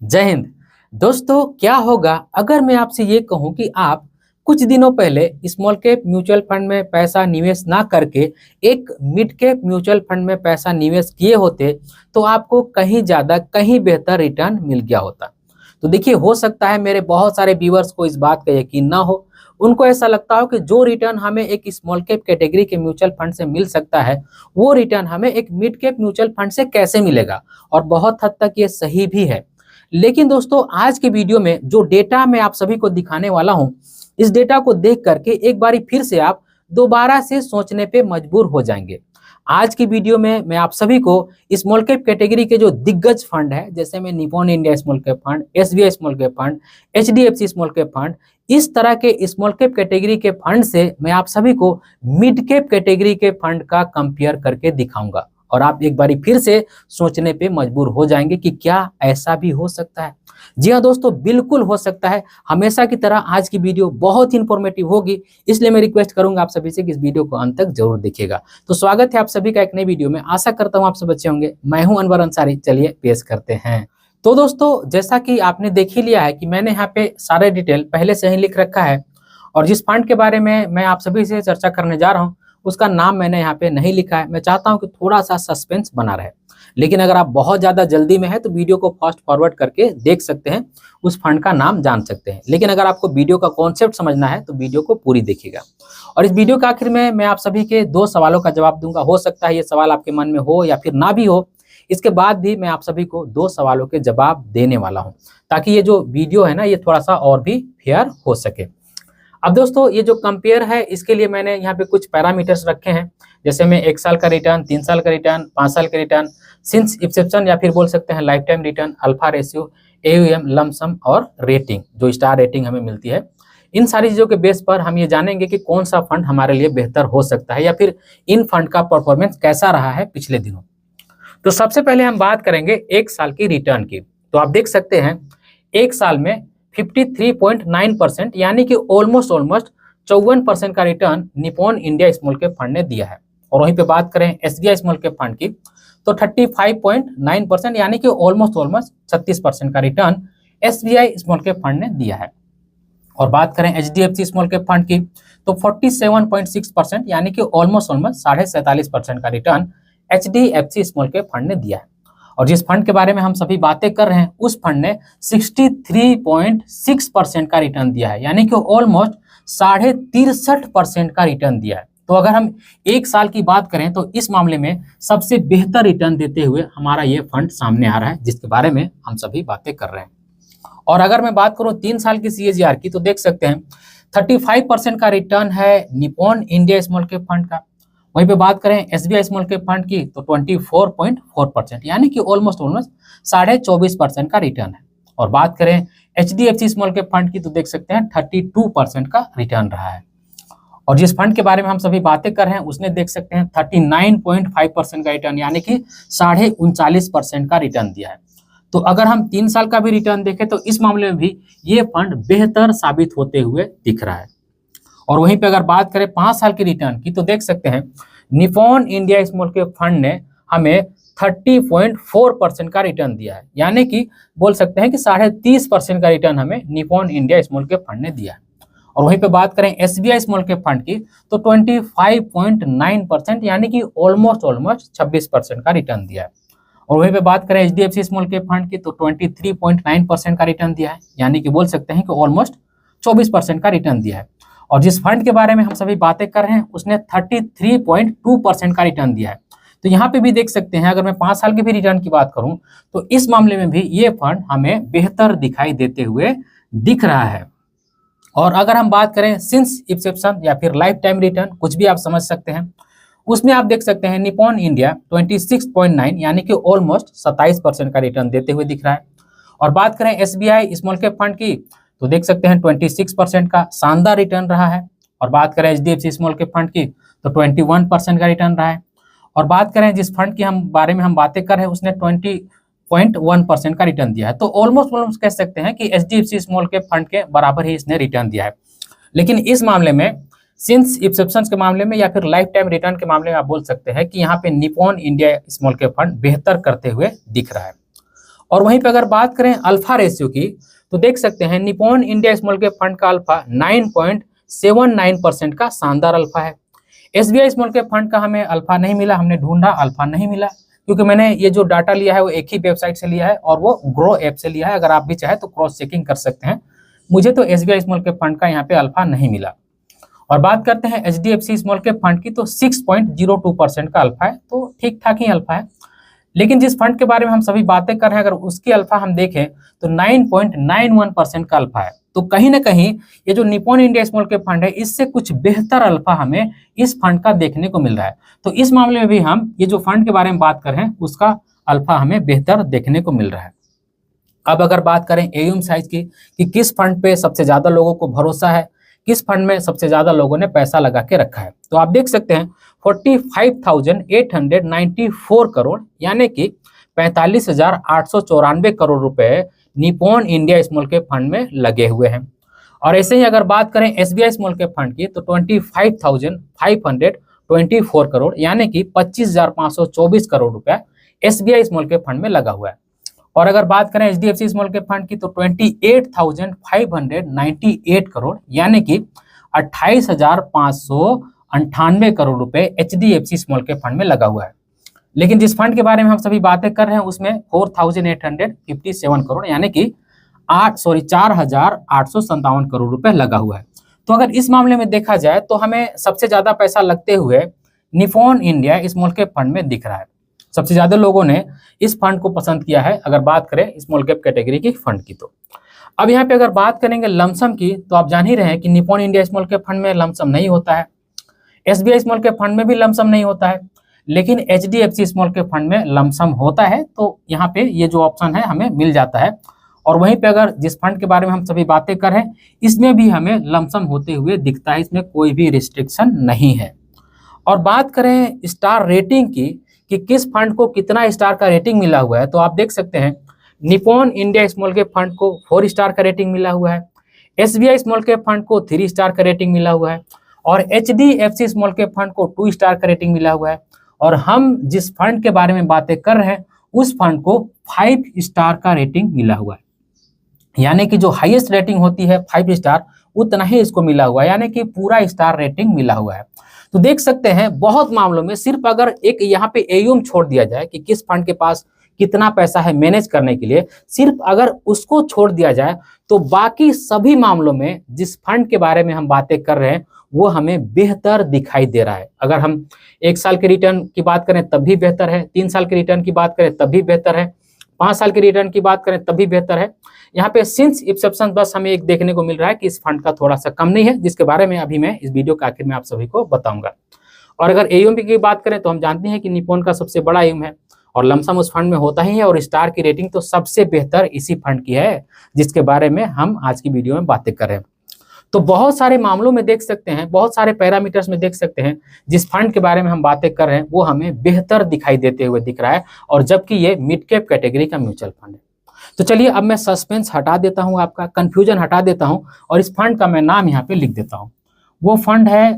जय हिंद। दोस्तों, क्या होगा अगर मैं आपसे ये कहूं कि आप कुछ दिनों पहले स्मॉल कैप म्यूचुअल फंड में पैसा निवेश ना करके एक मिड कैप म्यूचुअल फंड में पैसा निवेश किए होते तो आपको कहीं ज्यादा कहीं बेहतर रिटर्न मिल गया होता। तो देखिए, हो सकता है मेरे बहुत सारे व्यूअर्स को इस बात का यकीन ना हो। उनको ऐसा लगता हो कि जो रिटर्न हमें एक स्मॉल कैप कैटेगरी के म्यूचुअल फंड से मिल सकता है वो रिटर्न हमें एक मिड कैप म्यूचुअल फंड से कैसे मिलेगा। और बहुत हद तक ये सही भी है। लेकिन दोस्तों, आज के वीडियो में जो डेटा मैं आप सभी को दिखाने वाला हूं, इस डेटा को देख करके एक बारी फिर से आप दोबारा से सोचने पे मजबूर हो जाएंगे। आज की वीडियो में मैं आप सभी को स्मॉल कैप कैटेगरी के जो दिग्गज फंड है, जैसे में Nippon India small cap fund, SBI small cap fund, HDFC small cap fund, इस तरह के स्मॉल कैप कैटेगरी के फंड से मैं आप सभी को मिड कैप कैटेगरी के फंड का कंपेयर करके दिखाऊंगा। और आप एक बारी फिर से सोचने पे मजबूर हो जाएंगे कि क्या ऐसा भी हो सकता है। जी हाँ दोस्तों, बिल्कुल हो सकता है। हमेशा की तरह आज की वीडियो बहुत ही इंफॉर्मेटिव होगी, इसलिए मैं रिक्वेस्ट करूंगा आप सभी से कि इस वीडियो को अंत तक जरूर देखिएगा। तो स्वागत है आप सभी का एक नई वीडियो में। आशा करता हूँ आप सब अच्छे होंगे। मैं हूं अनवर अंसारी। चलिए पेश करते हैं। तो दोस्तों, जैसा कि आपने देख ही लिया है कि मैंने यहाँ पे सारे डिटेल पहले से ही लिख रखा है। और जिस फंड के बारे में मैं आप सभी से चर्चा करने जा रहा हूँ उसका नाम मैंने यहाँ पे नहीं लिखा है। मैं चाहता हूँ कि थोड़ा सा सस्पेंस बना रहे। लेकिन अगर आप बहुत ज्यादा जल्दी में है तो वीडियो को फास्ट फॉरवर्ड करके देख सकते हैं, उस फंड का नाम जान सकते हैं। लेकिन अगर आपको वीडियो का कॉन्सेप्ट समझना है तो वीडियो को पूरी देखिएगा। और इस वीडियो के आखिर में मैं आप सभी के 2 सवालों का जवाब दूंगा। हो सकता है ये सवाल आपके मन में हो या फिर ना भी हो। इसके बाद भी मैं आप सभी को 2 सवालों के जवाब देने वाला हूँ, ताकि ये जो वीडियो है ना ये थोड़ा सा और भी फेयर हो सके। अब दोस्तों, ये जो कंपेयर है इसके लिए मैंने यहाँ पे कुछ पैरामीटर्स रखे हैं, जैसे में 1 साल का रिटर्न, 3 साल का रिटर्न, 5 साल का रिटर्न, सिंस इंसेप्शन या फिर बोल सकते हैं life time return, alpha ratio, AUM, lump sum और रेटिंग, जो स्टार रेटिंग हमें मिलती है। इन सारी चीजों के बेस पर हम ये जानेंगे कि कौन सा फंड हमारे लिए बेहतर हो सकता है या फिर इन फंड का परफॉर्मेंस कैसा रहा है पिछले दिनों। तो सबसे पहले हम बात करेंगे 1 साल की रिटर्न की। तो आप देख सकते हैं 1 साल में 53.9% यानी कि ऑलमोस्ट 54% का return Nippon India small cap fund ने दिया है। और वहीं पे बात करें एसबीआई स्मॉल कैप फंड की तो 35.9% यानी कि ऑलमोस्ट 36% का return SBI small cap fund ने दिया है। और बात करें एचडीएफसी स्मॉल कैप फंड की तो 47.6% यानी कि ऑलमोस्ट 47.5% का return HDFC small cap fund ने दिया है। और जिस फंड के बारे में हम सभी बातें कर रहे हैं उस फंड ने 63.6% का रिटर्न दिया है, यानी कि ऑलमोस्ट 63.5% का रिटर्न दिया है। तो अगर हम 1 साल की बात करें तो इस मामले में सबसे बेहतर रिटर्न देते हुए हमारा ये फंड सामने आ रहा है, जिसके बारे में हम सभी बातें कर रहे हैं। और अगर मैं बात करूं 3 साल की सीएजीआर की तो देख सकते हैं 35% का रिटर्न है Nippon India small cap fund का। वहीं पे बात करें एसबीआई स्मॉल कैप फंड की तो 24.4% यानी कि ऑलमोस्ट 24.5% का रिटर्न है। और बात करें एचडीएफसी स्मॉल कैप फंड की तो देख सकते हैं 32% का रिटर्न रहा है। और जिस फंड के बारे में हम सभी बातें कर रहे हैं उसने देख सकते हैं 39.5% का रिटर्न यानी कि 39.5% का रिटर्न दिया है। तो अगर हम 3 साल का भी रिटर्न देखें तो इस मामले में भी ये फंड बेहतर साबित होते हुए दिख रहा है। और वहीं पे अगर बात करें 5 साल की रिटर्न की तो देख सकते हैं Nippon India small cap fund ने हमें 30.4% का रिटर्न दिया है, यानी कि बोल सकते हैं कि 30.5% का रिटर्न हमें Nippon India small cap fund ने दिया है। और वहीं पे बात करें एसबीआई स्मॉल कैप फंड की तो 25.9% यानी कि ऑलमोस्ट 26% का रिटर्न दिया है। और वहीं पे बात करें एचडीएफसी स्मॉल कैप फंड की तो 23.9% का रिटर्न दिया है, यानी कि बोल सकते हैं कि ऑलमोस्ट 24% का रिटर्न दिया है। और जिस फंड के बारे में हम सभी बातें कर रहे हैं उसने 33.2% का रिटर्न दिया है। तो यहाँ पे भी देख सकते हैं अगर मैं 5 साल के भी रिटर्न की बात करूं तो इस मामले में भी ये फंड हमें बेहतर दिखाई देते हुए दिख रहा है। और अगर हम बात करें सिंस इंसेप्शन या फिर लाइफ टाइम रिटर्न, कुछ भी आप समझ सकते हैं, उसमें आप देख सकते हैं निपॉन इंडिया 26.9 यानी कि ऑलमोस्ट 27% का रिटर्न देते हुए दिख रहा है। और बात करें एसबीआई स्मॉल कैप फंड की तो देख सकते हैं 26% का शानदार रिटर्न रहा है। और बात करें एचडीएफसी स्मॉल कैप फंड की तो 21% का रिटर्न रहा है। और बात करें जिस फंड की हम बारे में हम बातें कर रहे हैं उसने 20.1% का रिटर्न दिया है। तो ऑलमोस्ट कह सकते हैं कि एचडीएफसी स्मॉल कैप फंड के बराबर ही इसने रिटर्न दिया है। लेकिन इस मामले में सिंस इंसेप्शन के मामले में या फिर लाइफ टाइम रिटर्न के मामले में आप बोल सकते हैं कि यहाँ पे Nippon India small cap fund बेहतर करते हुए दिख रहा है। और वहीं पे अगर बात करें अल्फा रेशियो की, तो देख सकते हैं Nippon India small cap fund का अल्फा 9.79% का शानदार अल्फा है। एसबीआई स्मॉल कैप फंड का हमें अल्फा नहीं मिला, हमने ढूंढा अल्फा नहीं मिला, क्योंकि मैंने ये जो डाटा लिया है वो एक ही वेबसाइट से लिया है और वो ग्रो ऐप से लिया है। अगर आप भी चाहे तो क्रॉस चेकिंग कर सकते हैं। मुझे तो एसबीआई स्मॉल कैप फंड का यहाँ पे अल्फा नहीं मिला। और बात करते हैं एचडीएफसी स्मॉल कैप फंड की, तो 6.02% का अल्फा है, तो ठीक ठाक ही अल्फा है। लेकिन जिस फंड के बारे में हम सभी बातें कर रहे हैं, अगर उसकी अल्फा हम देखें तो 9.91% का अल्फा है। तो कहीं ना कहीं ये जो Nippon India small cap fund है, इससे कुछ बेहतर अल्फा हमें इस फंड का देखने को मिल रहा है। तो इस मामले में भी हम ये जो फंड के बारे में बात कर रहे हैं उसका अल्फा हमें बेहतर देखने को मिल रहा है। अब अगर बात करें एयूएम साइज की कि किस फंड पे सबसे ज्यादा लोगों को भरोसा है, किस फंड में सबसे ज्यादा लोगों ने पैसा लगा के रखा है, तो आप देख सकते हैं 45,894 करोड़ यानी कि 45,894 करोड़ रुपए Nippon India small cap fund में लगे हुए हैं। और ऐसे ही अगर बात करें एसबीआई स्मॉल कैप फंड की, तो 25,524 करोड़ यानी कि 25,524 करोड़ रुपया एसबीआई स्मॉल कैप फंड में लगा हुआ है। और अगर बात करें एचडीएफसी स्मॉल कैप फंड की, तो 28,598 करोड़ यानी कि 28,598 करोड़ रुपए एचडीएफसी स्मॉल कैप फंड में लगा हुआ है। लेकिन जिस फंड के बारे में हम सभी बातें कर रहे हैं उसमें 4,857 करोड़ यानी कि 4,857 करोड़ रुपए लगा हुआ है। तो अगर इस मामले में देखा जाए तो हमें सबसे ज्यादा पैसा लगते हुए Nippon India small cap fund में दिख रहा है। सबसे ज्यादा लोगों ने इस फंड को पसंद किया है अगर बात करें स्मॉल कैप कैटेगरी की फंड की। तो अब यहाँ पे अगर बात करेंगे लमसम की, तो आप जान ही रहे हैं कि Nippon India small cap fund में लमसम नहीं होता है, एसबीआई स्मॉल कैप फंड में भी लमसम नहीं होता है, लेकिन एचडीएफसी स्मॉल कैप फंड में लमसम होता है। तो यहाँ पे ये जो ऑप्शन है हमें मिल जाता है। और वहीं पे अगर जिस फंड के बारे में हम सभी बातें कर रहे हैं इसमें भी हमें लमसम होते हुए दिखता है, इसमें कोई भी रिस्ट्रिक्शन नहीं है। और बात करें स्टार रेटिंग की कि किस फंड को कितना स्टार का रेटिंग मिला हुआ है, तो आप देख सकते हैं Nippon India small cap fund को 4 स्टार का रेटिंग मिला हुआ है, एसबीआई स्मॉल कैप फंड को 3 स्टार का रेटिंग मिला हुआ है और एचडीएफसी स्मॉल कैप फंड को 2 स्टार का रेटिंग मिला हुआ है। और हम जिस फंड के बारे में बातें कर रहे हैं उस फंड को 5 स्टार का रेटिंग मिला हुआ है, यानी कि जो हाईएस्ट रेटिंग होती है 5 स्टार उतना ही इसको मिला हुआ है, यानी कि पूरा स्टार रेटिंग मिला हुआ है। तो देख सकते हैं बहुत मामलों में सिर्फ अगर एक यहाँ पे एयूएम छोड़ दिया जाए कि किस फंड के पास कितना पैसा है मैनेज करने के लिए, सिर्फ अगर उसको छोड़ दिया जाए तो बाकी सभी मामलों में जिस फंड के बारे में हम बातें कर रहे हैं वो हमें बेहतर दिखाई दे रहा है। अगर हम 1 साल के रिटर्न की बात करें तब भी बेहतर है, 3 साल के रिटर्न की बात करें तब भी बेहतर है, 5 साल के रिटर्न की बात करें तब भी बेहतर है। यहाँ पे सिंस एक्सेप्शन बस हमें एक देखने को मिल रहा है कि इस फंड का थोड़ा सा कम नहीं है, जिसके बारे में अभी मैं इस वीडियो के आखिर में आप सभी को बताऊंगा। और अगर एयूएम की बात करें तो हम जानते हैं कि निप्पॉन का सबसे बड़ा एयूएम है और लमसम उस फंड में होता ही है, और स्टार की रेटिंग तो सबसे बेहतर इसी फंड की है जिसके बारे में हम आज की वीडियो में बातें कर रहे हैं। तो बहुत सारे मामलों में देख सकते हैं, बहुत सारे पैरामीटर्स में देख सकते हैं जिस फंड के बारे में हम बातें कर रहे हैं वो हमें बेहतर दिखाई देते हुए दिख रहा है, और जबकि ये मिड कैप कैटेगरी का म्यूचुअल फंड है। तो चलिए अब मैं सस्पेंस हटा देता हूं, आपका कंफ्यूजन हटा देता हूं और इस फंड का मैं नाम यहाँ पे लिख देता हूं। वो फंड है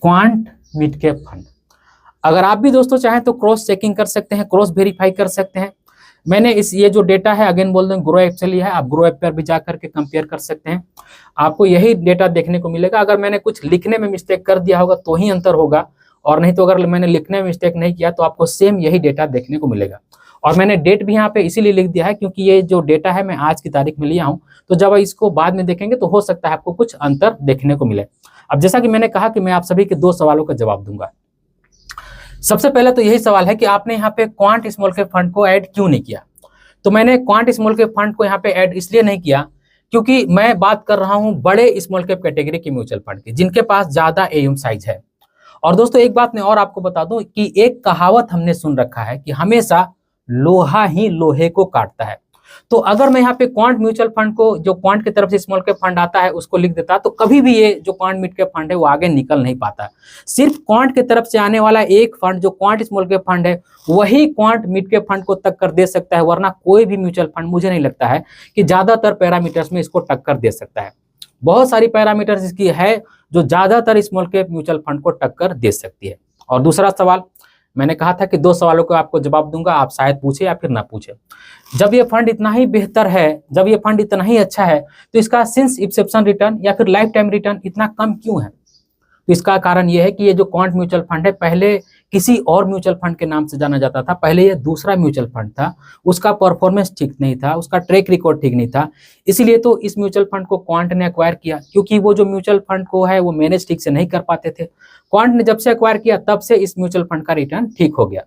क्वांट मिड कैप फंड। अगर आप भी दोस्तों चाहें तो क्रॉस चेकिंग कर सकते हैं, क्रॉस वेरीफाई कर सकते हैं। मैंने ये जो डेटा है अगेन बोल दूं ग्रो ऐप से लिया है, आप ग्रो ऐप पर भी जाकर के कंपेयर कर सकते हैं, आपको यही डेटा देखने को मिलेगा। अगर मैंने कुछ लिखने में मिस्टेक कर दिया होगा तो ही अंतर होगा, और नहीं तो अगर मैंने लिखने में मिस्टेक नहीं किया तो आपको सेम यही डेटा देखने को मिलेगा। और मैंने डेट भी यहाँ पे इसीलिए लिख दिया है क्योंकि ये जो डेटा है मैं आज की तारीख में लिया हूँ, तो जब इसको बाद में देखेंगे तो हो सकता है आपको कुछ अंतर देखने को मिले। अब जैसा कि मैंने कहा कि मैं आप सभी के 2 सवालों का जवाब दूंगा। सबसे पहले तो यही सवाल है कि आपने यहाँ पे क्वांट स्मॉल कैप फंड को ऐड क्यों नहीं किया। तो मैंने क्वांट स्मॉल कैप फंड को यहाँ पे ऐड इसलिए नहीं किया क्योंकि मैं बात कर रहा हूँ बड़े स्मॉल कैप कैटेगरी के म्यूचुअल फंड की, जिनके पास ज्यादा एयूएम साइज है। और दोस्तों एक बात मैं और आपको बता दूं कि एक कहावत हमने सुन रखा है कि हमेशा लोहा ही लोहे को काटता है। तो अगर मैं यहाँ पे क्वांट म्यूचुअल फंड को, जो क्वांट की तरफ से स्मॉल कैप फंड आता है, उसको लिख देता तो कभी भी ये जो क्वांट मिड कैप फंड है वो आगे निकल नहीं पाता। सिर्फ क्वांट की तरफ से आने वाला एक फंड जो क्वांट स्मॉल कैप फंड है वही क्वांट मिड कैप फंड को टक्कर दे सकता है, वरना कोई भी म्यूचुअल फंड मुझे नहीं लगता है कि ज्यादातर पैरामीटर्स में इसको टक्कर दे सकता है। बहुत सारी पैरामीटर्स इसकी है जो ज्यादातर स्मॉल कैप म्यूचुअल फंड को टक्कर दे सकती है। और दूसरा सवाल, मैंने कहा था कि 2 सवालों का आपको जवाब दूंगा, आप शायद पूछे या फिर ना पूछे। जब ये फंड इतना ही बेहतर है, जब ये फंड इतना ही अच्छा है, तो इसका सिंस इंसेप्शन रिटर्न या फिर लाइफ टाइम रिटर्न इतना कम क्यों है? तो इसका कारण ये है कि ये जो क्वांट म्यूचुअल फंड है, पहले किसी और म्यूचुअल फंड के नाम से जाना जाता था। पहले ये दूसरा म्यूचुअल फंड था, उसका परफॉर्मेंस ठीक नहीं था, उसका ट्रैक रिकॉर्ड ठीक नहीं था। इसीलिए तो इस म्यूचुअल फंड को क्वांट ने एक्वायर किया, क्योंकि वो जो म्यूचुअल फंड को है वो मैनेज ठीक से नहीं कर पाते थे। क्वांट ने जब से एक्वायर किया तब से इस म्यूचुअल फंड का रिटर्न ठीक हो गया।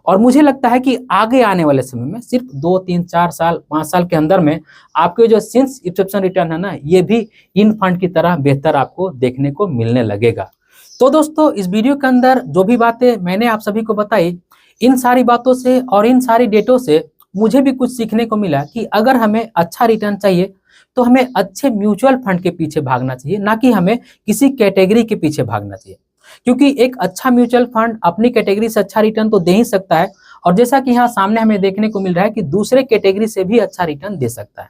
और मुझे लगता है कि आगे आने वाले समय में सिर्फ 2, 3, 4 साल, 5 साल के अंदर में आपके जो सिंस इंसेप्शन रिटर्न है ना, ये भी इन फंड की तरह बेहतर आपको देखने को मिलने लगेगा। तो दोस्तों, इस वीडियो के अंदर जो भी बातें मैंने आप सभी को बताई, इन सारी बातों से और इन सारी डेटों से मुझे भी कुछ सीखने को मिला कि अगर हमें अच्छा रिटर्न चाहिए तो हमें अच्छे म्यूचुअल फंड के पीछे भागना चाहिए, ना कि हमें किसी कैटेगरी के पीछे भागना चाहिए। क्योंकि एक अच्छा म्यूचुअल फंड अपनी कैटेगरी से अच्छा रिटर्न तो दे ही सकता है, और जैसा कि यहाँ सामने हमें देखने को मिल रहा है कि दूसरे कैटेगरी से भी अच्छा रिटर्न दे सकता है।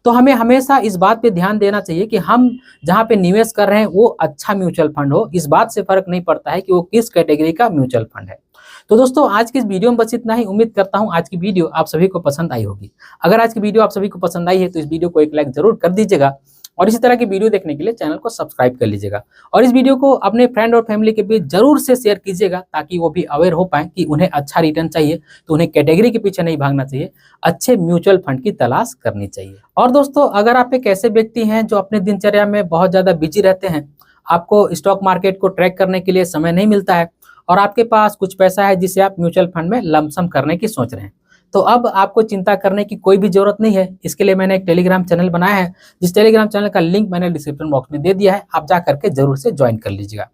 तो हमें हमेशा इस बात पे ध्यान देना चाहिए कि हम जहाँ पे निवेश कर रहे हैं वो अच्छा म्यूचुअल फंड हो। इस बात से फर्क नहीं पड़ता है कि वो किस कैटेगरी का म्यूचुअल फंड है। तो दोस्तों, आज की इस वीडियो में बस इतना ही। उम्मीद करता हूँ आज की वीडियो आप सभी को पसंद आई होगी। अगर आज की वीडियो आप सभी को पसंद आई है तो इस वीडियो को एक लाइक जरूर कर दीजिएगा, और इसी तरह की वीडियो देखने के लिए चैनल को सब्सक्राइब कर लीजिएगा, और इस वीडियो को अपने फ्रेंड और फैमिली के बीच जरूर से शेयर कीजिएगा, ताकि वो भी अवेयर हो पाए कि उन्हें अच्छा रिटर्न चाहिए तो उन्हें कैटेगरी के पीछे नहीं भागना चाहिए, अच्छे म्यूचुअल फंड की तलाश करनी चाहिए। और दोस्तों, अगर आप एक ऐसे व्यक्ति हैं जो अपने दिनचर्या में बहुत ज्यादा बिजी रहते हैं, आपको स्टॉक मार्केट को ट्रैक करने के लिए समय नहीं मिलता है, और आपके पास कुछ पैसा है जिसे आप म्यूचुअल फंड में लमसम करने की सोच रहे हैं, तो अब आपको चिंता करने की कोई भी जरूरत नहीं है। इसके लिए मैंने एक टेलीग्राम चैनल बनाया है, जिस टेलीग्राम चैनल का लिंक मैंने डिस्क्रिप्शन बॉक्स में दे दिया है, आप जा करके जरूर से ज्वाइन कर लीजिएगा।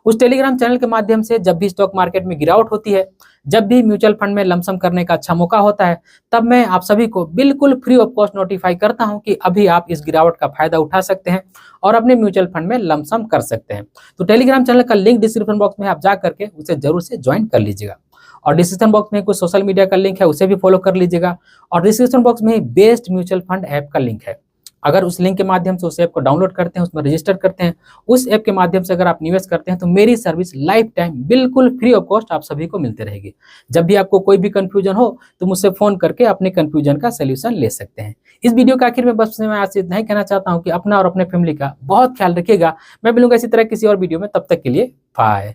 उस टेलीग्राम चैनल के माध्यम से जब भी स्टॉक मार्केट में गिरावट होती है, जब भी म्यूचुअल फंड में लमसम करने का अच्छा मौका होता है, तब मैं आप सभी को बिल्कुल फ्री ऑफ कॉस्ट नोटिफाई करता हूं कि अभी आप इस गिरावट का फायदा उठा सकते हैं और अपने म्यूचुअल फंड में लमसम कर सकते हैं। तो टेलीग्राम चैनल का लिंक डिस्क्रिप्शन बॉक्स में आप जा करके उसे जरूर से ज्वाइन कर लीजिएगा, और डिस्क्रिप्शन बॉक्स में कुछ सोशल मीडिया का लिंक है, उसे भी फॉलो कर लीजिएगा, और डिस्क्रिप्शन बॉक्स में बेस्ट म्यूचुअल फंड ऐप का लिंक है। अगर उस लिंक के माध्यम से उस ऐप को डाउनलोड करते हैं, उसमें रजिस्टर करते हैं, उस ऐप के माध्यम से अगर आप निवेश करते हैं, तो मेरी सर्विस लाइफ टाइम बिल्कुल फ्री ऑफ कॉस्ट आप सभी को मिलती रहेगी। जब भी आपको कोई भी कंफ्यूजन हो तो मुझसे फोन करके अपने कंफ्यूजन का सोल्यूशन ले सकते हैं। इस वीडियो के आखिर में बस मैं आज इतना ही कहना चाहता हूँ कि अपना और अपने फैमिली का बहुत ख्याल रखिएगा। मैं मिलूंगा इसी तरह किसी और वीडियो में, तब तक के लिए बाय।